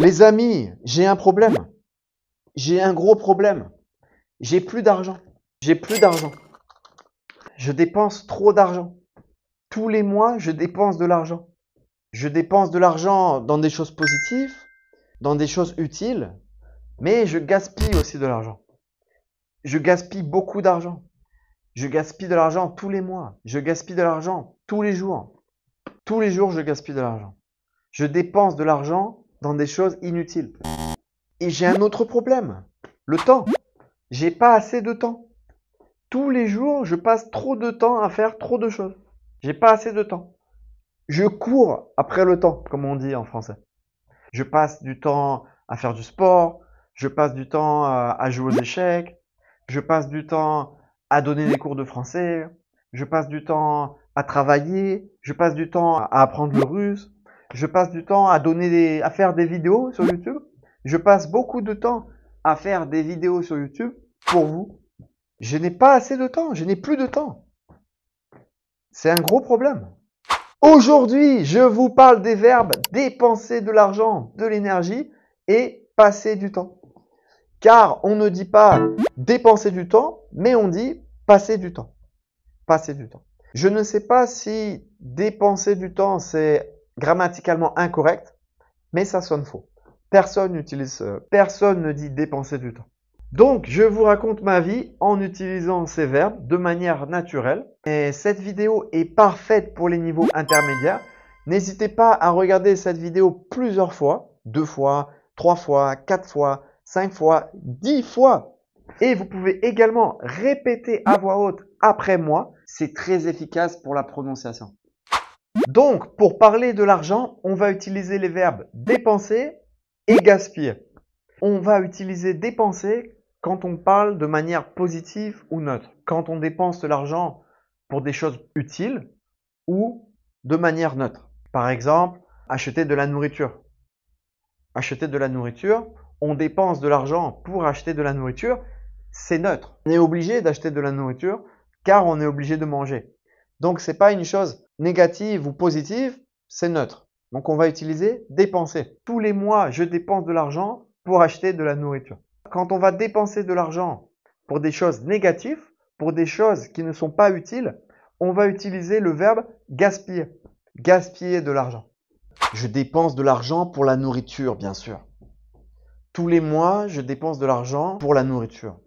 Les amis, j'ai un problème. J'ai un gros problème. J'ai plus d'argent. J'ai plus d'argent. Je dépense trop d'argent. Tous les mois, je dépense de l'argent. Je dépense de l'argent dans des choses positives, dans des choses utiles, mais je gaspille aussi de l'argent. Je gaspille beaucoup d'argent. Je gaspille de l'argent tous les mois. Je gaspille de l'argent tous les jours. Tous les jours, je gaspille de l'argent. Je dépense de l'argent dans des choses inutiles. Et j'ai un autre problème. Le temps. J'ai pas assez de temps. Tous les jours, je passe trop de temps à faire trop de choses. J'ai pas assez de temps. Je cours après le temps, comme on dit en français. Je passe du temps à faire du sport. Je passe du temps à jouer aux échecs. Je passe du temps à donner des cours de français. Je passe du temps à travailler. Je passe du temps à apprendre le russe. Je passe du temps à faire des vidéos sur YouTube. Je passe beaucoup de temps à faire des vidéos sur YouTube pour vous. Je n'ai pas assez de temps. Je n'ai plus de temps. C'est un gros problème. Aujourd'hui, je vous parle des verbes dépenser de l'argent, de l'énergie et passer du temps. Car on ne dit pas dépenser du temps, mais on dit passer du temps. Passer du temps. Je ne sais pas si dépenser du temps, c'est grammaticalement incorrect, mais ça sonne faux. Personne ne dit dépenser du temps. Donc, je vous raconte ma vie en utilisant ces verbes de manière naturelle. Et cette vidéo est parfaite pour les niveaux intermédiaires. N'hésitez pas à regarder cette vidéo plusieurs fois, 2 fois, 3 fois, 4 fois, 5 fois, 10 fois. Et vous pouvez également répéter à voix haute après moi. C'est très efficace pour la prononciation. Donc, pour parler de l'argent, on va utiliser les verbes dépenser et gaspiller. On va utiliser dépenser quand on parle de manière positive ou neutre. Quand on dépense de l'argent pour des choses utiles ou de manière neutre. Par exemple, acheter de la nourriture. Acheter de la nourriture, on dépense de l'argent pour acheter de la nourriture, c'est neutre. On est obligé d'acheter de la nourriture car on est obligé de manger. Donc, ce n'est pas une chose négative ou positive, c'est neutre. Donc, on va utiliser dépenser. Tous les mois, je dépense de l'argent pour acheter de la nourriture. Quand on va dépenser de l'argent pour des choses négatives, pour des choses qui ne sont pas utiles, on va utiliser le verbe gaspiller. Gaspiller de l'argent. Je dépense de l'argent pour la nourriture, bien sûr. Tous les mois, je dépense de l'argent pour la nourriture.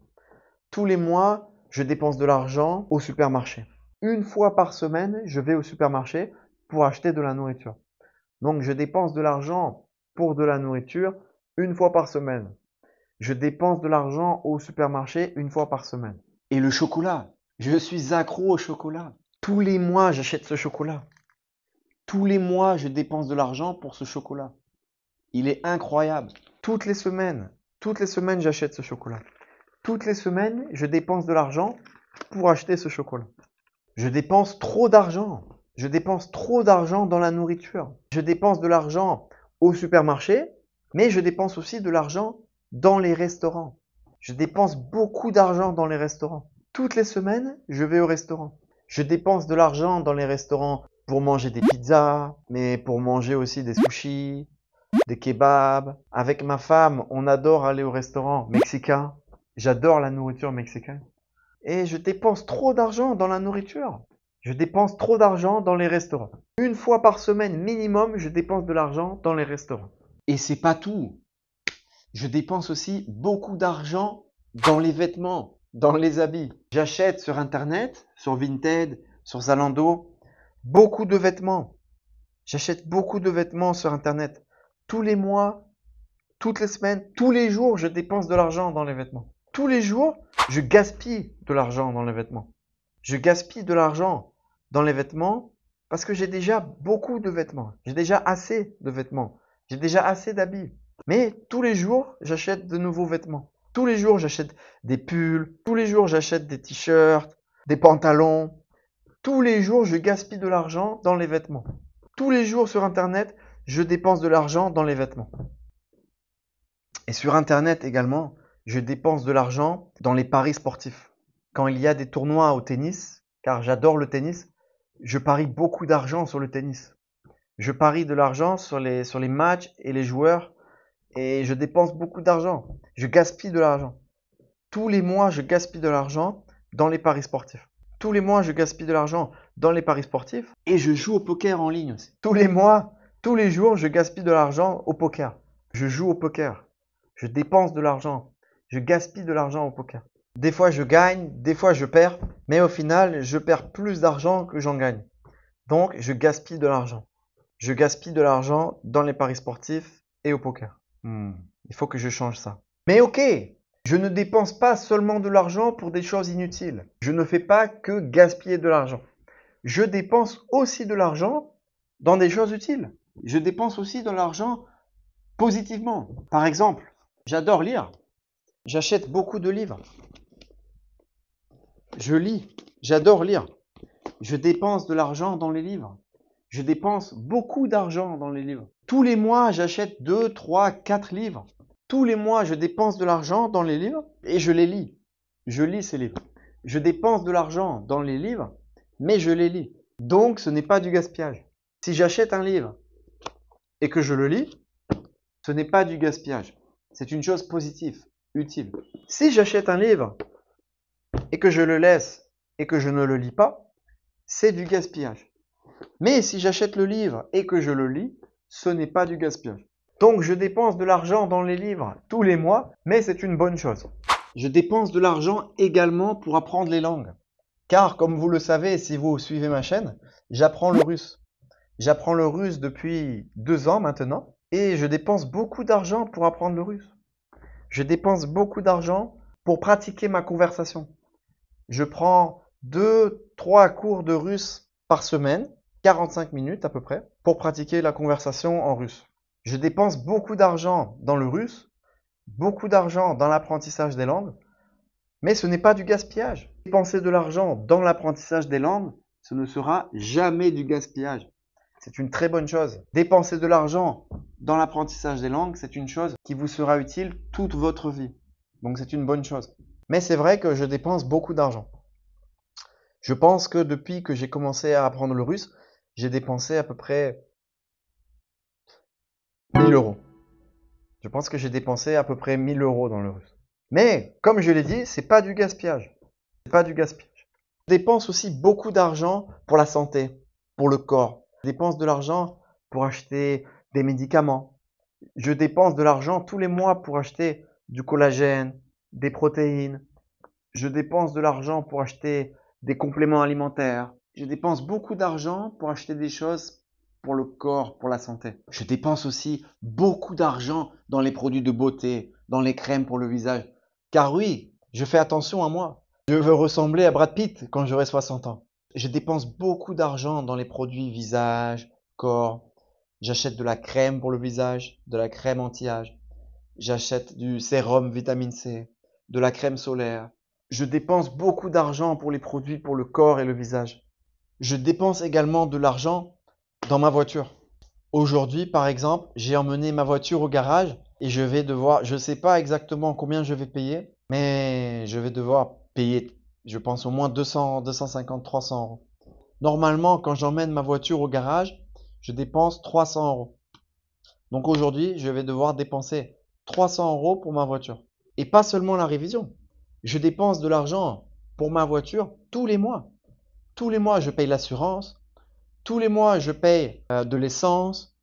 Tous les mois, je dépense de l'argent au supermarché. Une fois par semaine, je vais au supermarché pour acheter de la nourriture. Donc, je dépense de l'argent pour de la nourriture une fois par semaine. Je dépense de l'argent au supermarché une fois par semaine. Et le chocolat, je suis accro au chocolat. Tous les mois, j'achète ce chocolat. Tous les mois, je dépense de l'argent pour ce chocolat. Il est incroyable. Toutes les semaines, j'achète ce chocolat. Toutes les semaines, je dépense de l'argent pour acheter ce chocolat. Je dépense trop d'argent. Je dépense trop d'argent dans la nourriture. Je dépense de l'argent au supermarché, mais je dépense aussi de l'argent dans les restaurants. Je dépense beaucoup d'argent dans les restaurants. Toutes les semaines, je vais au restaurant. Je dépense de l'argent dans les restaurants pour manger des pizzas, mais pour manger aussi des sushis, des kebabs. Avec ma femme, on adore aller au restaurant mexicain. J'adore la nourriture mexicaine. Et je dépense trop d'argent dans la nourriture. Je dépense trop d'argent dans les restaurants. Une fois par semaine minimum, je dépense de l'argent dans les restaurants. Et c'est pas tout. Je dépense aussi beaucoup d'argent dans les vêtements, dans les habits. J'achète sur Internet, sur Vinted, sur Zalando, beaucoup de vêtements. J'achète beaucoup de vêtements sur Internet. Tous les mois, toutes les semaines, tous les jours, je dépense de l'argent dans les vêtements. Tous les jours, je gaspille de l'argent dans les vêtements. Je gaspille de l'argent dans les vêtements parce que j'ai déjà beaucoup de vêtements. J'ai déjà assez de vêtements. J'ai déjà assez d'habits. Mais tous les jours, j'achète de nouveaux vêtements. Tous les jours, j'achète des pulls. Tous les jours, j'achète des t-shirts, des pantalons. Tous les jours, je gaspille de l'argent dans les vêtements. Tous les jours sur Internet, je dépense de l'argent dans les vêtements. Et sur Internet également, je dépense de l'argent dans les paris sportifs. Quand il y a des tournois au tennis, car j'adore le tennis, je parie beaucoup d'argent sur le tennis. Je parie de l'argent sur les matchs et les joueurs et je dépense beaucoup d'argent. Je gaspille de l'argent. Tous les mois, je gaspille de l'argent dans les paris sportifs. Tous les mois, je gaspille de l'argent dans les paris sportifs et je joue au poker en ligne aussi. Tous les mois, tous les jours, je gaspille de l'argent au poker. Je joue au poker. Je dépense de l'argent. Je gaspille de l'argent au poker. Des fois, je gagne, des fois, je perds, mais au final, je perds plus d'argent que j'en gagne. Donc, je gaspille de l'argent. Je gaspille de l'argent dans les paris sportifs et au poker. Il faut que je change ça. Mais ok, je ne dépense pas seulement de l'argent pour des choses inutiles. Je ne fais pas que gaspiller de l'argent. Je dépense aussi de l'argent dans des choses utiles. Je dépense aussi de l'argent positivement. Par exemple, j'adore lire. J'achète beaucoup de livres. Je lis. J'adore lire. Je dépense de l'argent dans les livres. Je dépense beaucoup d'argent dans les livres. Tous les mois, j'achète 2, 3, 4 livres. Tous les mois, je dépense de l'argent dans les livres et je les lis. Je lis ces livres. Je dépense de l'argent dans les livres, mais je les lis. Donc, ce n'est pas du gaspillage. Si j'achète un livre et que je le lis, ce n'est pas du gaspillage. C'est une chose positive, utile. Si j'achète un livre et que je le laisse et que je ne le lis pas, c'est du gaspillage. Mais si j'achète le livre et que je le lis, ce n'est pas du gaspillage. Donc je dépense de l'argent dans les livres tous les mois, mais c'est une bonne chose. Je dépense de l'argent également pour apprendre les langues. Car comme vous le savez, si vous suivez ma chaîne, j'apprends le russe. J'apprends le russe depuis 2 ans maintenant et je dépense beaucoup d'argent pour apprendre le russe. Je dépense beaucoup d'argent pour pratiquer ma conversation. Je prends 2, 3 cours de russe par semaine, 45 minutes à peu près, pour pratiquer la conversation en russe. Je dépense beaucoup d'argent dans le russe, beaucoup d'argent dans l'apprentissage des langues, mais ce n'est pas du gaspillage. Dépenser de l'argent dans l'apprentissage des langues, ce ne sera jamais du gaspillage. C'est une très bonne chose. Dépenser de l'argent dans l'apprentissage des langues, c'est une chose qui vous sera utile toute votre vie. Donc c'est une bonne chose. Mais c'est vrai que je dépense beaucoup d'argent. Je pense que depuis que j'ai commencé à apprendre le russe, j'ai dépensé à peu près 1000 euros. Je pense que j'ai dépensé à peu près 1000 euros dans le russe. Mais, comme je l'ai dit, c'est pas du gaspillage. C'est pas du gaspillage. Je dépense aussi beaucoup d'argent pour la santé, pour le corps. Je dépense de l'argent pour acheter des médicaments. Je dépense de l'argent tous les mois pour acheter du collagène, des protéines. Je dépense de l'argent pour acheter des compléments alimentaires. Je dépense beaucoup d'argent pour acheter des choses pour le corps, pour la santé. Je dépense aussi beaucoup d'argent dans les produits de beauté, dans les crèmes pour le visage. Car oui, je fais attention à moi. Je veux ressembler à Brad Pitt quand j'aurai 60 ans. Je dépense beaucoup d'argent dans les produits visage, corps. J'achète de la crème pour le visage, de la crème anti-âge. J'achète du sérum vitamine C, de la crème solaire. Je dépense beaucoup d'argent pour les produits pour le corps et le visage. Je dépense également de l'argent dans ma voiture. Aujourd'hui, par exemple, j'ai emmené ma voiture au garage et je vais devoir, je ne sais pas exactement combien je vais payer, mais je vais devoir payer, je pense au moins 200, 250, 300 euros. Normalement, quand j'emmène ma voiture au garage, je dépense 300 euros. Donc aujourd'hui, je vais devoir dépenser 300 euros pour ma voiture. Et pas seulement la révision. Je dépense de l'argent pour ma voiture tous les mois. Tous les mois, je paye l'assurance. Tous les mois, je paye de l'essence.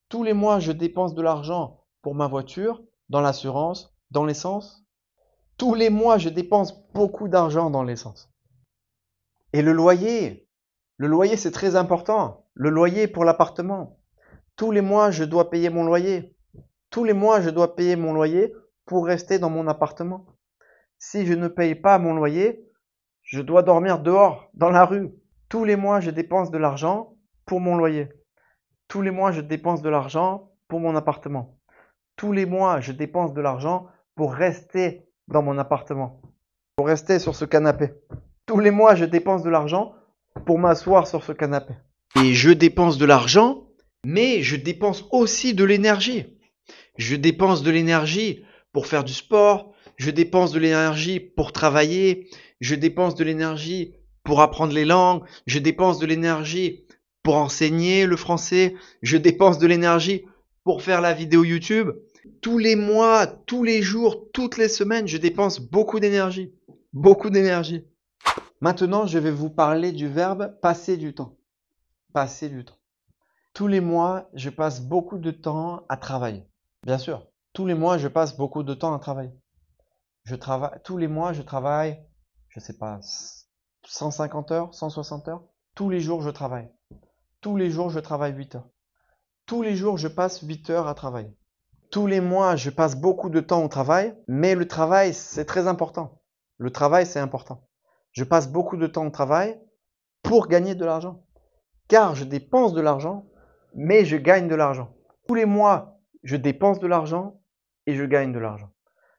Tous les mois, je dépense de l'argent pour ma voiture, dans l'assurance, dans l'essence. Tous les mois, je dépense beaucoup d'argent dans l'essence. Et le loyer c'est très important. Le loyer pour l'appartement. Tous les mois, je dois payer mon loyer. Tous les mois, je dois payer mon loyer pour rester dans mon appartement. Si je ne paye pas mon loyer, je dois dormir dehors, dans la rue. Tous les mois, je dépense de l'argent pour mon loyer. Tous les mois, je dépense de l'argent pour mon appartement. Tous les mois, je dépense de l'argent pour rester dans mon appartement, pour rester sur ce canapé. Tous les mois, je dépense de l'argent pour m'asseoir sur ce canapé. Et je dépense de l'argent, mais je dépense aussi de l'énergie. Je dépense de l'énergie pour faire du sport, je dépense de l'énergie pour travailler, je dépense de l'énergie pour apprendre les langues, je dépense de l'énergie pour enseigner le français, je dépense de l'énergie pour faire la vidéo YouTube, Tous les mois, tous les jours, toutes les semaines, je dépense beaucoup d'énergie. Beaucoup d'énergie. Maintenant, je vais vous parler du verbe passer du temps. Passer du temps. Tous les mois, je passe beaucoup de temps à travailler. Bien sûr, tous les mois, je passe beaucoup de temps à travailler. Tous les mois, je travaille, je sais pas, 150 heures, 160 heures. Tous les jours, je travaille. Tous les jours, je travaille 8 heures. Tous les jours, je passe 8 heures à travailler. Tous les mois, je passe beaucoup de temps au travail, mais le travail, c'est très important. Le travail, c'est important. Je passe beaucoup de temps au travail pour gagner de l'argent. Car je dépense de l'argent, mais je gagne de l'argent. Tous les mois, je dépense de l'argent et je gagne de l'argent.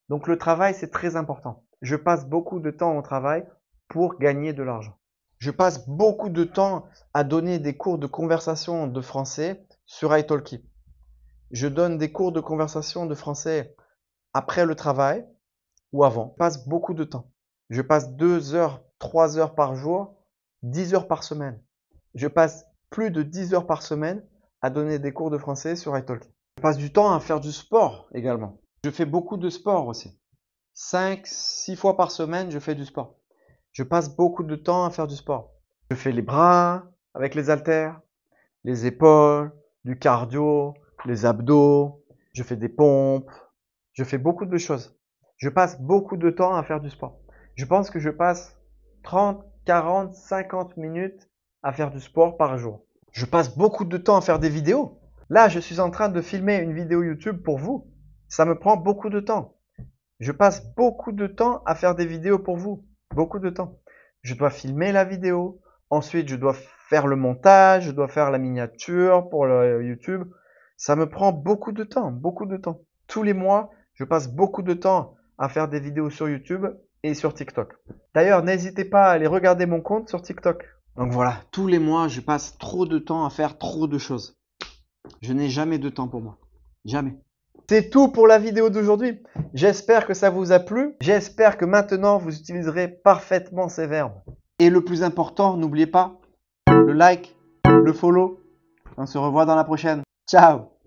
Donc le travail, c'est très important. Je passe beaucoup de temps au travail pour gagner de l'argent. Je passe beaucoup de temps à donner des cours de conversation de français sur italki. Je donne des cours de conversation de français après le travail ou avant. Je passe beaucoup de temps. Je passe 2 heures, 3 heures par jour, 10 heures par semaine. Je passe plus de 10 heures par semaine à donner des cours de français sur italki. Je passe du temps à faire du sport également. Je fais beaucoup de sport aussi. 5, 6 fois par semaine, je fais du sport. Je passe beaucoup de temps à faire du sport. Je fais les bras avec les haltères, les épaules, du cardio, les abdos, je fais des pompes, je fais beaucoup de choses. Je passe beaucoup de temps à faire du sport. Je pense que je passe 30, 40, 50 minutes à faire du sport par jour. Je passe beaucoup de temps à faire des vidéos. Là, je suis en train de filmer une vidéo YouTube pour vous. Ça me prend beaucoup de temps. Je passe beaucoup de temps à faire des vidéos pour vous. Beaucoup de temps. Je dois filmer la vidéo. Ensuite, je dois faire le montage. Je dois faire la miniature pour le YouTube. Ça me prend beaucoup de temps. Beaucoup de temps. Tous les mois, je passe beaucoup de temps à faire des vidéos sur YouTube et sur TikTok. D'ailleurs, n'hésitez pas à aller regarder mon compte sur TikTok. Donc voilà, tous les mois, je passe trop de temps à faire trop de choses. Je n'ai jamais de temps pour moi. Jamais. C'est tout pour la vidéo d'aujourd'hui. J'espère que ça vous a plu. J'espère que maintenant, vous utiliserez parfaitement ces verbes. Et le plus important, n'oubliez pas le like, le follow. On se revoit dans la prochaine. Ciao!